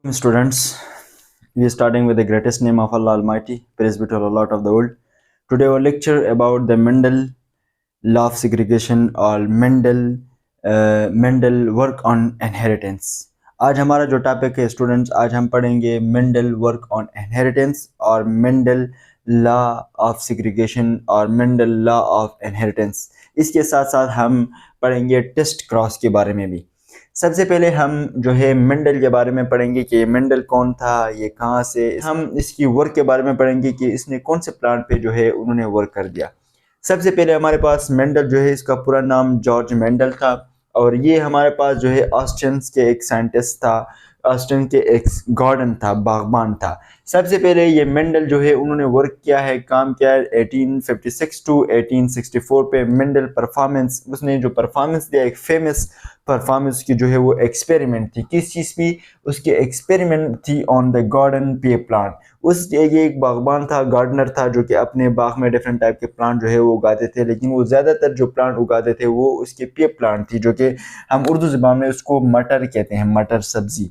Students, we are starting with the greatest name of Allah Almighty, praise be to Allah Lord of the world. Today our lecture about the Mendel law of segregation or Mendel work on inheritance. आज हमारा जो topic है students, आज हम पढ़ेंगे Mendel work on inheritance और Mendel law of segregation और Mendel law of inheritance. इसके साथ साथ हम पढ़ेंगे टेस्ट क्रॉस के बारे में भी। सबसे पहले हम जो है मेंडल के बारे में पढ़ेंगे कि मेंडल कौन था, ये कहाँ से, हम इसकी वर्क के बारे में पढ़ेंगे कि इसने कौन से प्लांट पे जो है उन्होंने वर्क कर दिया। सबसे पहले हमारे पास मेंडल जो है, इसका पूरा नाम जॉर्ज मेंडल था और ये हमारे पास जो है ऑस्टिन के एक साइंटिस्ट था, ऑस्टिन के एक गार्डन था, बागबान था। सबसे पहले ये मेंडल जो है उन्होंने वर्क किया है, काम किया है 1856 टू 1864 पे। मेंडल परफॉर्मेंस, उसने जो परफॉर्मेंस दिया, एक फेमस परफॉर्मेंस की जो है वो एक्सपेरिमेंट थी। किस चीज़ की? उसकी एक्सपेरिमेंट थी ऑन द गार्डन पे प्लांट। उस एक बागबान था, गार्डनर था, जो कि अपने बाग में डिफरेंट टाइप के प्लांट जो है वो उगाते थे, लेकिन वो ज़्यादातर जो प्लांट उगाते थे वो उसके पे प्लांट थी, जो कि हम उर्दू ज़बान में उसको मटर कहते हैं, मटर सब्जी।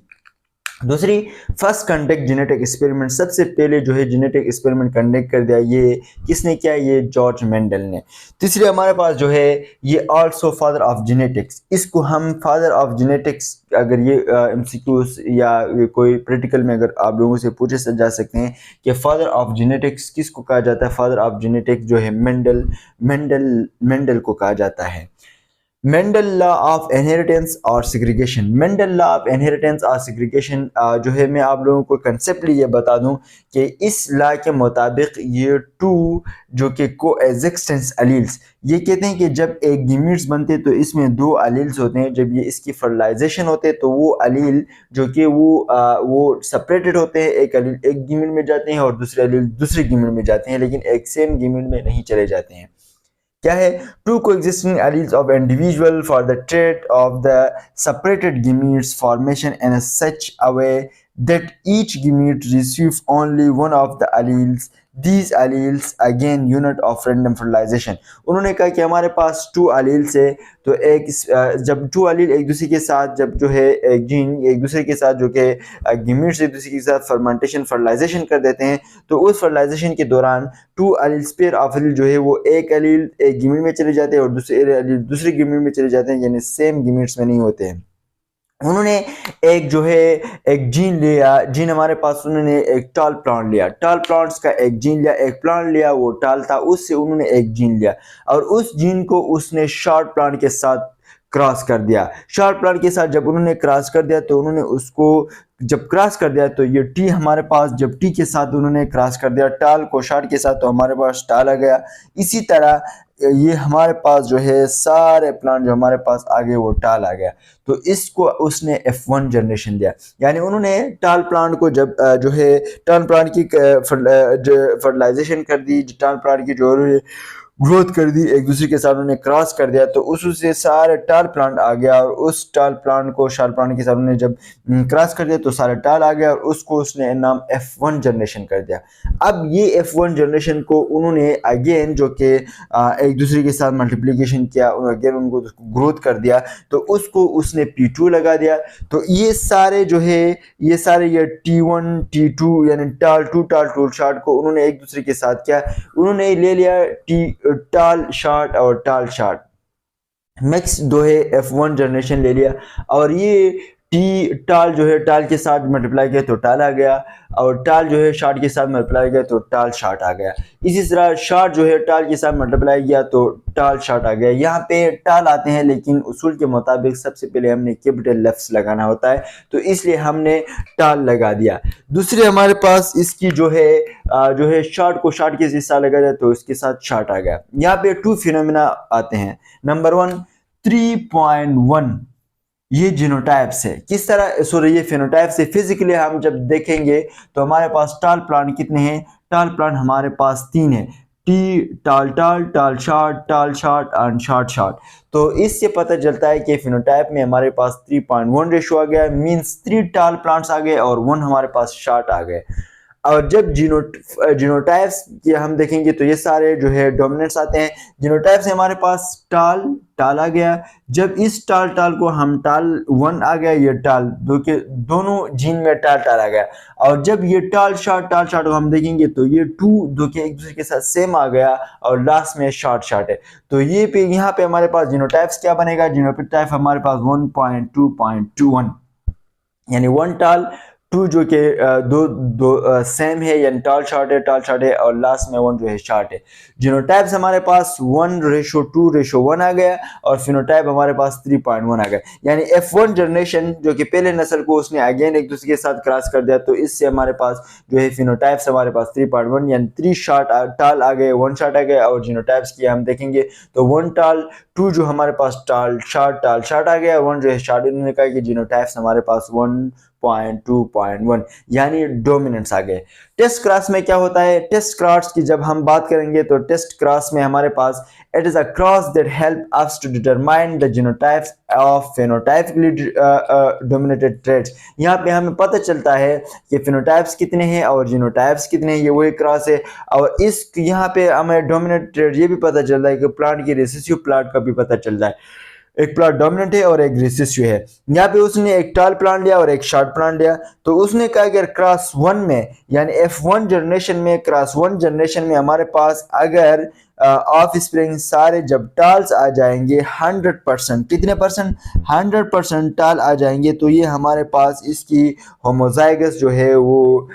दूसरी, फर्स्ट कंडक्ट जेनेटिक एक्सपेरिमेंट, सबसे पहले जो है जेनेटिक एक्सपेरिमेंट कंडक्ट कर दिया, ये किसने किया? ये जॉर्ज मेंडल ने। तीसरी हमारे पास जो है ये आल्सो फादर ऑफ जेनेटिक्स, इसको हम फादर ऑफ जेनेटिक्स, अगर ये एमसीक्यूज या कोई प्रैक्टिकल में अगर आप लोगों से पूछे जा सकते हैं कि फादर ऑफ जेनेटिक्स किसको कहा जाता है, फादर ऑफ जेनेटिक्स जो है मेंडल को कहा जाता है। मेंडल लॉ ऑफ इनहेरिटेंस और segregation, Mendel law of inheritance और सेग्रीगेशन जो है मैं आप लोगों को कंसेप्टली ये बता दूं कि इस लॉ के मुताबिक ये टू जो कि कोएग्जिस्टेंस एलील्स, ये कहते हैं कि जब एक गीमीट्स बनते तो इसमें दो एलील्स होते हैं, जब ये इसकी फर्टिलाइजेशन होते तो वो एलील जो कि वो सेपरेटेड होते हैं, एक एलील एक गीमीट में जाते हैं और दूसरे एलील दूसरे गीमीट में जाते हैं, लेकिन एक सेम गीमीट में नहीं चले जाते हैं। क्या है? Two coexisting alleles of individual for the trait of the separated gametes formation in such a way that each gamete receive only one of the alleles. These alleles again unit of random fertilization. उन्होंने कहा कि हमारे पास to alleles है, तो एक जब to allele एक दूसरे के साथ, जब जो है एक जीन एक दूसरे के साथ जो कि gametes एक दूसरे के साथ फर्टिलाइजेशन कर देते हैं, तो उस फर्टिलाइजेशन के दौरान two alleles pair of allele जो है वो एक allele एक गीमीट में चले जाते हैं और दूसरे allele दूसरे गीमीट में चले जाते हैं, यानी सेम गीमीट्स में नहीं होते हैं। उन्होंने एक जो है एक जीन लिया, जीन हमारे पास उन्होंने एक टाल प्लांट लिया, टाल प्लांट्स का एक जीन लिया, एक प्लांट लिया वो टाल था, उससे उन्होंने एक जीन लिया और उस जीन को उसने शॉर्ट प्लांट के साथ क्रॉस कर दिया। शॉर्ट प्लांट के साथ जब उन्होंने क्रॉस कर दिया तो उन्होंने उसको जब क्रॉस कर दिया तो ये टी हमारे पास, जब टी के साथ उन्होंने क्रॉस कर दिया टाल को शॉर्ट के साथ, तो हमारे पास टाल आ गया। इसी तरह ये हमारे पास जो है सारे प्लांट जो हमारे पास आ गए वो टाल आ गया, तो इसको उसने F1 जनरेशन दिया। यानी उन्होंने टाल प्लांट को जब जो है टाल प्लांट की फर्टिलाइजेशन कर दी, टाल प्लांट की जो ग्रोथ कर दी, एक दूसरे के साथ उन्होंने क्रॉस कर दिया, तो उससे सारे टाल प्लांट आ गया और उस टाल प्लांट को शाल प्लांट के साथ उन्होंने जब क्रॉस कर दिया तो सारे टाल आ गया और उसको उसने नाम F1 जनरेशन कर दिया। अब ये F1 जनरेशन को उन्होंने अगेन जो कि एक दूसरे के साथ मल्टीप्लिकेशन किया, अगेन उनको ग्रोथ कर दिया, तो उसको उसने P2 लगा दिया। तो ये सारे जो है ये T1 T2 यानी टाल टू शार्ट को उन्होंने एक दूसरे के साथ क्या, उन्होंने ले लिया टाल शार्ट और टाल शार्ट मिक्स जो है F1 जनरेशन ले लिया और ये टी टाल जो है टाल के साथ मल्टीप्लाई किया तो टाल आ गया और टाल जो है शार्ट के साथ मल्टीप्लाई किया तो टाल शार्ट आ गया। इसी तरह शार्ट जो है टाल के साथ मल्टीप्लाई किया तो टाल शार्ट आ गया। यहाँ पे टाल आते हैं लेकिन उसूल के मुताबिक सबसे पहले हमने कैपिटल लेफ्ट लगाना होता है, तो इसलिए हमने टाल लगा दिया। दूसरे हमारे पास इसकी जो है शार्ट को शार्ट के साथ लगा जाए तो इसके साथ शार्ट आ गया। यहाँ पे टू फिनोमिना आते हैं। नंबर 1 3.1 ये जीनोटाइप्स है। किस तरह सॉरी ये फिनोटाइप्स है। फिजिकली हम जब देखेंगे तो हमारे पास टाल प्लांट कितने हैं? टाल प्लांट हमारे पास 3 है, टी टाल टाल टाल शार्ट एंड शार्ट शार्ट। तो इससे पता चलता है कि फिनोटाइप में हमारे पास 3.1 रेशो आ गया, मींस 3 टाल प्लांट्स आ गए और 1 हमारे पास शार्ट आ गए। और जब जीनोटाइप्स की हम देखेंगे तो ये सारे जो है डोमिनेंट्स आते हैं। जीनोटाइप्स हमारे पास टाल टाल आ गया। जब इस टाल टाल को हम टाल 1 आ गया, ये टाल दो के दोनों जीन में टाल टाल आ गया। और जब ये टाल शार्ट को हम देखेंगे तो ये 2 दो के एक दूसरे के साथ सेम आ गया और लास्ट में शार्ट है। तो ये पे यहाँ पे हमारे पास जीनोटाइप्स क्या बनेगा, जीनोटाइप हमारे पास 1.2.21 यानी 1 टाल 2 जो कि दो दो सेम है, यानी टाल शार्ट है और लास्ट में 1 जो है शार्ट है। जीनोटाइप्स हमारे पास 1:2:1 आ गया और फिनोटाइप हमारे पास 3.1 आ गया। यानी F1 जनरेशन जो कि पहले नस्ल को उसने अगेन एक दूसरे के साथ क्रॉस कर दिया, तो इससे हमारे पास जो है फिनोटाइप्स हमारे पास 3.1 यानी 3 शार्ट टाल आ गए, 1 शार्ट आ गया। और जीनोटाइप्स की हम देखेंगे तो 1 टाल 2 जो हमारे पास टाल शार्ट आ गया, 1 जो है शार्ट। इन्होंने कहा कि जीनोटाइप्स हमारे पास 1.2.1 यानी डोमिनेंट्स आ गए। टेस्ट क्रॉस में क्या होता है, टेस्ट क्रॉस की जब हम बात करेंगे तो टेस्ट क्रॉस में हमारे पास it is a cross that help us to determine the genotypes of phenotypically dominated traits. यहाँ पे हमें पता चलता है कि फेनोटाइप्स कितने हैं और जीनोटाइप्स कितने हैं, ये वही क्रॉस है। और इस यहाँ पे हमें डोमिनेट ट्रेट ये भी पता चलता है कि प्लांट की रिसेसिव प्लांट का भी पता चलता है। एक प्लांट डोमिनेंट है और एक रिसेसिव है। यहाँ पे उसने एक टाल प्लांट लिया और एक शॉर्ट प्लांट लिया, तो उसने कहा कि क्रॉस 1 में यानी F1 जनरेशन में, क्रॉस 1 जनरेशन में हमारे पास अगर ऑफ स्प्रिंग सारे जब टाल्स आ जाएंगे 100%, कितने परसेंट, 100% टाल आ जाएंगे, तो ये हमारे पास इसकी होमोजाइगस जो है वो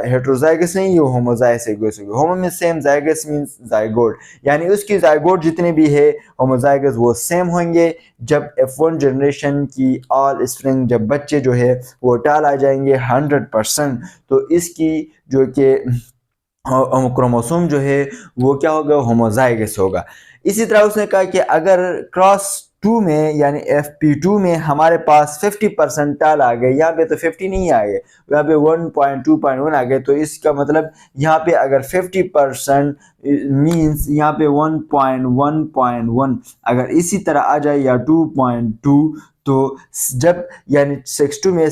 हेट्रोजाइगस नहीं, वो होमोजाइगस होगी। होमो में सेम, जाइगस मींस जाइगोट, यानी उसकी जाइगोट जितने भी है होमोजाइगस वो सेम होंगे। जब F1 जनरेशन की ऑल स्प्रिंग जब बच्चे जो है वो टाल आ जाएंगे 100%, तो इसकी जो कि क्रोमोसोम जो है वो क्या होगा, होमोजाइगस होगा। इसी तरह उसने कहा कि अगर क्रॉस 2 में यानी FP2 में हमारे पास 50% टाल आ गए, यहाँ पे तो 50 नहीं आ गए, यहाँ पे 1.2.1 आ गए, तो इसका मतलब यहाँ पे अगर 50% मींस यहाँ पे 1.1.1 अगर इसी तरह आ जाए या 2.2, तो जब यानी 62 में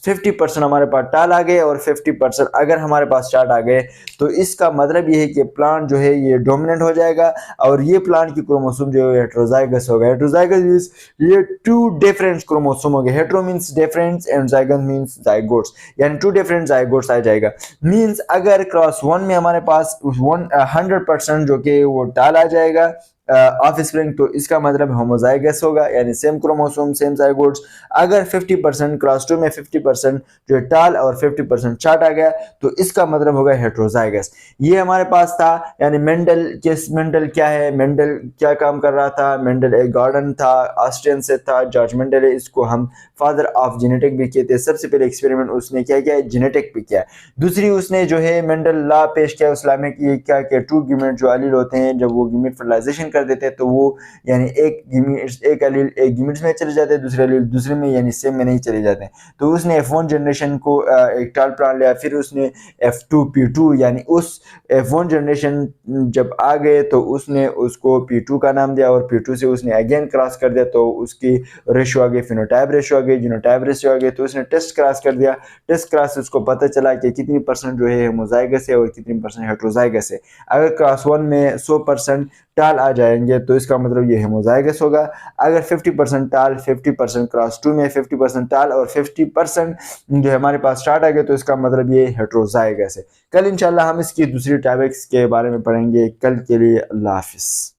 50% हमारे पास टाल आ गए और 50% अगर हमारे पास चार्ट आ गए, तो इसका मतलब ये है कि प्लांट जो है ये डोमिनेंट हो जाएगा और ये प्लांट की क्रोमोसोम जो है हेट्रोजाइगस होगा। हेट्रोजाइगस मींस ये 2 डिफरेंट क्रोमोसोम हो गए। Hetero means different and zygous means zygotes, यानी 2 डिफरेंट जाइगोट्स आ जाएगा। मींस अगर क्रॉस 1 में हमारे पास 100% जो कि वो टाल आ जाएगा ऑफ स्प्रिंग, तो इसका मतलब होमोजाइगस होगा, यानी सेम क्रोमोसोम सेम जाइगोट्स। अगर 50% क्रॉस 2 में 50% जो है टाल और 50% चार्ट आ गया, तो इसका मतलब होगा हेट्रोजाइगस। ये हमारे पास था। यानी मेंडल क्या है, मेंडल क्या काम कर रहा था, मेंडल एक गार्डन था, ऑस्ट्रियन से था, जॉर्ज मेंडल है, इसको हम फादर ऑफ जेनेटिक भी कहते हैं। सबसे पहले एक्सपेरिमेंट उसने क्या किया, जेनेटिक पे किया। दूसरी उसने जो है मेंडल लॉ पेश किया उस लॉ में कि क्या कि 2 गिमेट जो एलील होते हैं, जब वो गिमेट फर्टिलाइजेशन कर देते हैं तो वो यानी एक एलील एक गिमेट्स में चले जाते हैं, दूसरे एलील दूसरे में यानी सेम में नहीं चले जाते हैं। तो उसने F1 जनरेशन को एक टाल प्लांट लिया, फिर उसने F2P2 यानी उस F1 जनरेशन जब आ गए तो उसने उसको P2 का नाम दिया और P2 से उसने अगेन क्रॉस कर दिया, तो उसकी रेशो आ गई, फिनोटाइप रेशो आ गई, जीनोटाइप रेशो आ गई। तो उसने टेस्ट क्रॉस कर दिया, टेस्ट क्रॉस से उसको पता चला कि कितनी परसेंट जो है होमोजाइगस है और कितनी परसेंट हेट्रोजाइगस है। अगर क्रॉस 1 में 100% टाल आ जाएंगे तो इसका मतलब ये होमोजाइगस होगा। अगर 50% टाल, 50% क्रॉस 2 में 50% टाल और 50% जो हमारे पास स्टार्ट आ गए, तो इसका मतलब ये हेट्रोजाइगस है। कल इंशाल्लाह हम इसकी दूसरी टॉपिक्स के बारे में पढ़ेंगे। कल के लिए अल्लाह हाफिज़।